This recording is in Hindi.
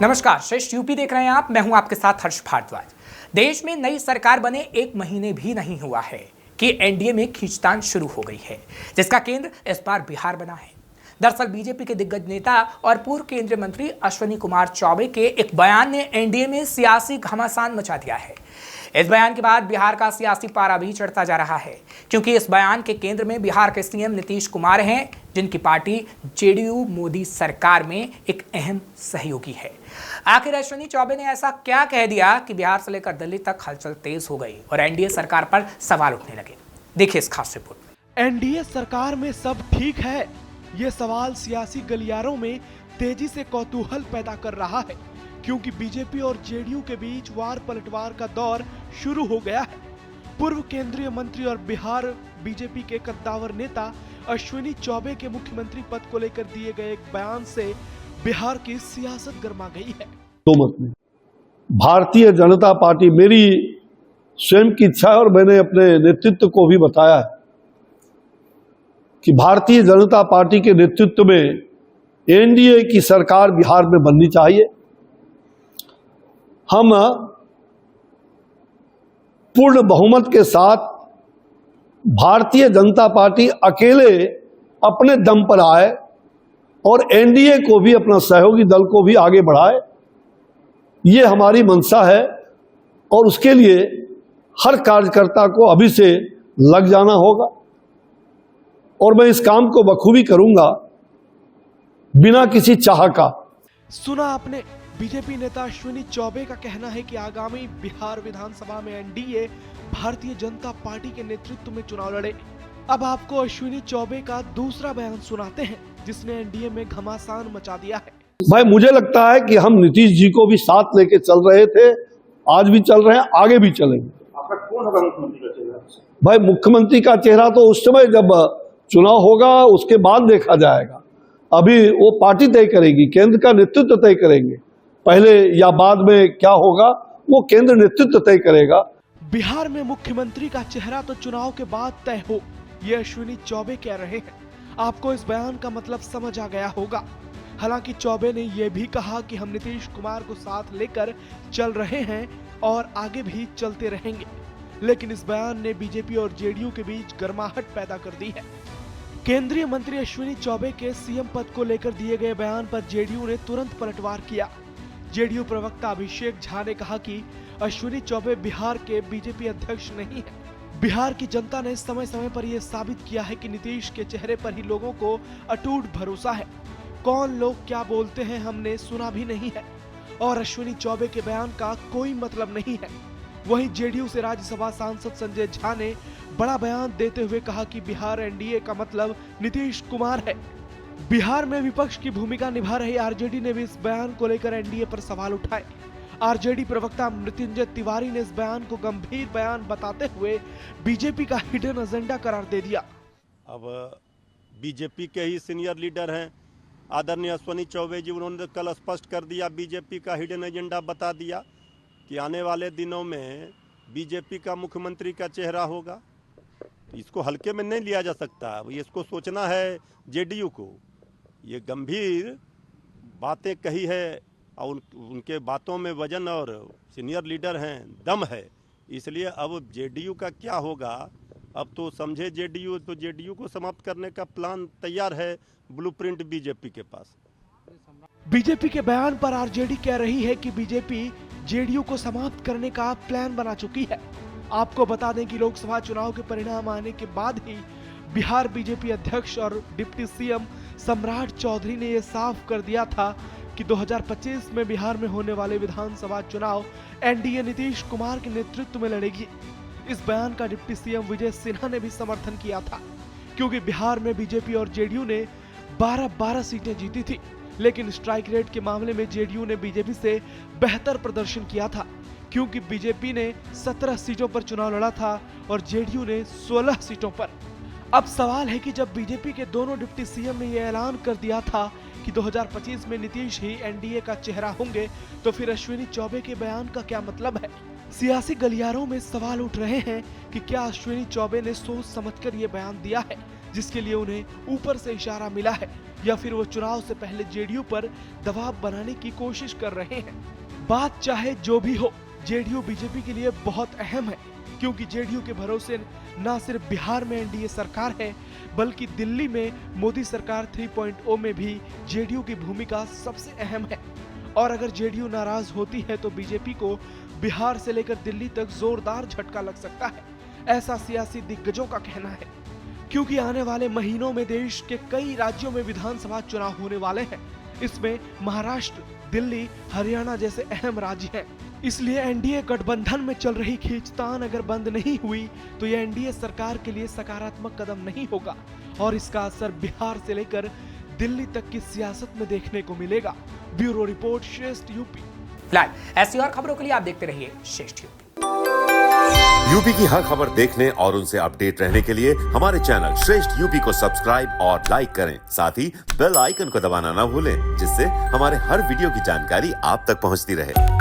नमस्कार, श्रेष्ठ यूपी देख रहे हैं आप। मैं हूं आपके साथ हर्ष भारद्वाज। देश में नई सरकार बने 1 महीने भी नहीं हुआ है कि एनडीए में खींचतान शुरू हो गई है, जिसका केंद्र इस बार बिहार बना है। दरअसल बीजेपी के दिग्गज नेता और पूर्व केंद्रीय मंत्री अश्विनी कुमार चौबे के एक बयान ने एनडीए में सियासी घमासान मचा दिया है। इस बयान के बाद बिहार का सियासी पारा भी चढ़ता जा रहा है, क्योंकि इस बयान के केंद्र में बिहार के सीएम नीतीश कुमार हैं, जिनकी पार्टी जेडीयू मोदी सरकार में एक अहम सहयोगी है। आखिर अश्विनी चौबे ने ऐसा क्या कह दिया कि बिहार से लेकर दिल्ली तक हलचल तेज हो गई और एनडीए सरकार पर सवाल उठने लगे। देखिए इस खास रिपोर्ट में। एनडीए सरकार में सब ठीक है, ये सवाल सियासी गलियारों में तेजी से कौतूहल पैदा कर रहा है, क्योंकि बीजेपी और जेडीयू के बीच वार पलटवार का दौर शुरू हो गया है। पूर्व केंद्रीय मंत्री और बिहार बीजेपी के कद्दावर नेता अश्विनी चौबे के मुख्यमंत्री पद को लेकर दिए गए एक बयान से बिहार की सियासत गर्मा गई है। भारतीय जनता पार्टी, मेरी स्वयं की इच्छा है और मैंने अपने नेतृत्व को भी बताया है कि भारतीय जनता पार्टी के नेतृत्व में एनडीए की सरकार बिहार में बननी चाहिए। हम पूर्ण बहुमत के साथ भारतीय जनता पार्टी अकेले अपने दम पर आए और एनडीए को भी, अपना सहयोगी दल को भी आगे बढ़ाए, ये हमारी मंशा है और उसके लिए हर कार्यकर्ता को अभी से लग जाना होगा और मैं इस काम को बखूबी करूंगा बिना किसी चाह का। सुना आपने, बीजेपी नेता अश्विनी चौबे का कहना है कि आगामी बिहार विधानसभा में एनडीए भारतीय जनता पार्टी के नेतृत्व में चुनाव लड़े। अब आपको अश्विनी चौबे का दूसरा बयान सुनाते हैं, जिसने एनडीए में घमासान मचा दिया है। भाई, मुझे लगता है कि हम नीतीश जी को भी साथ लेके चल रहे थे, आज भी चल रहे हैं, आगे भी चलेंगे। आपका कौन होगा मुख्यमंत्री का चेहरा? भाई, मुख्यमंत्री का चेहरा तो उस समय जब चुनाव होगा उसके बाद देखा जाएगा। अभी वो पार्टी तय करेगी, केंद्र का नेतृत्व तय करेंगे। पहले या बाद में क्या होगा वो केंद्र नेतृत्व तय करेगा। बिहार में मुख्यमंत्री का चेहरा तो चुनाव के बाद तय हो, ये अश्विनी चौबे कह रहे हैं। आपको इस बयान का मतलब समझ आ गया होगा। हालांकि चौबे ने यह भी कहा कि हम नीतीश कुमार को साथ लेकर चल रहे हैं और आगे भी चलते रहेंगे। लेकिन इस बयान ने बीजेपी और जेडीयू के बीच गर्माहट पैदा कर दी है। केंद्रीय मंत्री अश्विनी चौबे के सीएम पद को लेकर दिए गए बयान पर जेडीयू ने तुरंत पलटवार किया। जेडीयू प्रवक्ता अभिषेक झा ने कहा कि अश्विनी चौबे बिहार के बीजेपी अध्यक्ष नहीं है। बिहार की जनता ने समय समय पर यह साबित किया है कि नीतीश के चेहरे पर ही लोगों को अटूट भरोसा है। कौन लोग क्या बोलते हैं हमने सुना भी नहीं है और अश्विनी चौबे के बयान का कोई मतलब नहीं है। वहीं जेडीयू से राज्यसभा सांसद संजय झा ने बड़ा बयान देते हुए कहा कि बिहार एनडीए का मतलब नीतीश कुमार है। बिहार में विपक्ष की भूमिका निभा रही आरजेडी ने भी इस बयान को लेकर एनडीए पर सवाल उठाए। आरजेडी प्रवक्ता मृत्युंजय तिवारी ने इस बयान को गंभीर बयान बताते हुए बीजेपी का हिडन एजेंडा करार दे दिया। अब बीजेपी के ही सीनियर लीडर हैं आदरणीय अश्विनी चौबे जी, उन्होंने कल स्पष्ट कर दिया, बीजेपी का हिडन एजेंडा बता दिया कि आने वाले दिनों में बीजेपी का मुख्यमंत्री का चेहरा होगा। इसको हल्के में नहीं लिया जा सकता, इसको सोचना है जेडीयू को। ये गंभीर बातें कही है और उनके बातों में वजन और सीनियर लीडर हैं, दम है। इसलिए अब जेडीयू का क्या होगा, अब तो समझे जेडीयू, तो जेडीयू को समाप्त करने का प्लान तैयार है, ब्लूप्रिंट बीजेपी के पास। बीजेपी के बयान पर आरजेडी कह रही है कि बीजेपी जेडीयू को समाप्त करने का प्लान बना चुकी है। आपको बता दें कि लोकसभा चुनाव के परिणाम आने के बाद ही बिहार बीजेपी अध्यक्ष और डिप्टी सीएम सम्राट चौधरी ने यह साफ कर दिया था कि 2025 में बिहार में होने वाले विधानसभा चुनाव एनडीए नीतीश कुमार के नेतृत्व में लड़ेगी। इस बयान का डिप्टी सीएम विजय सिन्हा ने भी समर्थन किया था, क्योंकि बिहार में बीजेपी और जेडीयू ने 12-12 सीटें जीती थी। लेकिन स्ट्राइक रेट के मामले में जेडीयू ने बीजेपी से बेहतर प्रदर्शन किया था, क्योंकि बीजेपी ने 17 सीटों पर चुनाव लड़ा था और जेडीयू ने 16 सीटों पर। अब सवाल है कि जब बीजेपी के दोनों डिप्टी सीएम ने यह ऐलान कर दिया था कि 2025 में नीतीश ही एनडीए का चेहरा होंगे, तो फिर अश्विनी चौबे के बयान का क्या मतलब है? सियासी गलियारों में सवाल उठ रहे हैं कि क्या अश्विनी चौबे ने सोच समझकर यह बयान दिया है, जिसके लिए उन्हें ऊपर से इशारा मिला है, या फिर वो चुनाव से पहले जेडीयू पर दबाव बनाने की कोशिश कर रहे हैं। बात चाहे जो भी हो, जेडीयू बीजेपी के लिए बहुत अहम है, क्योंकि जेडीयू के भरोसे न सिर्फ बिहार में एनडीए सरकार है, बल्कि दिल्ली में मोदी सरकार 3.0 में भी जेडीयू की भूमिका सबसे अहम है। और अगर जेडीयू नाराज होती है तो बीजेपी को बिहार से लेकर दिल्ली तक जोरदार झटका लग सकता है, ऐसा सियासी दिग्गजों का कहना है। क्योंकि आने वाले महीनों में देश के कई राज्यों में विधानसभा चुनाव होने वाले हैं। इसमें महाराष्ट्र, दिल्ली, हरियाणा जैसे अहम राज्य हैं। इसलिए एनडीए गठबंधन में चल रही खींचतान अगर बंद नहीं हुई तो यह एनडीए सरकार के लिए सकारात्मक कदम नहीं होगा और इसका असर बिहार से लेकर दिल्ली तक की सियासत में देखने को मिलेगा। ब्यूरो रिपोर्ट, श्रेष्ठ यूपी। फिलहाल ऐसी और खबरों के लिए आप देखते रहिए श्रेष्ठ यूपी। यूपी की हर खबर देखने और उनसे अपडेट रहने के लिए हमारे चैनल श्रेष्ठ यूपी को सब्सक्राइब और लाइक करें। साथ ही बेल आइकन को दबाना ना भूलें, जिससे हमारे हर वीडियो की जानकारी आप तक पहुंचती रहे।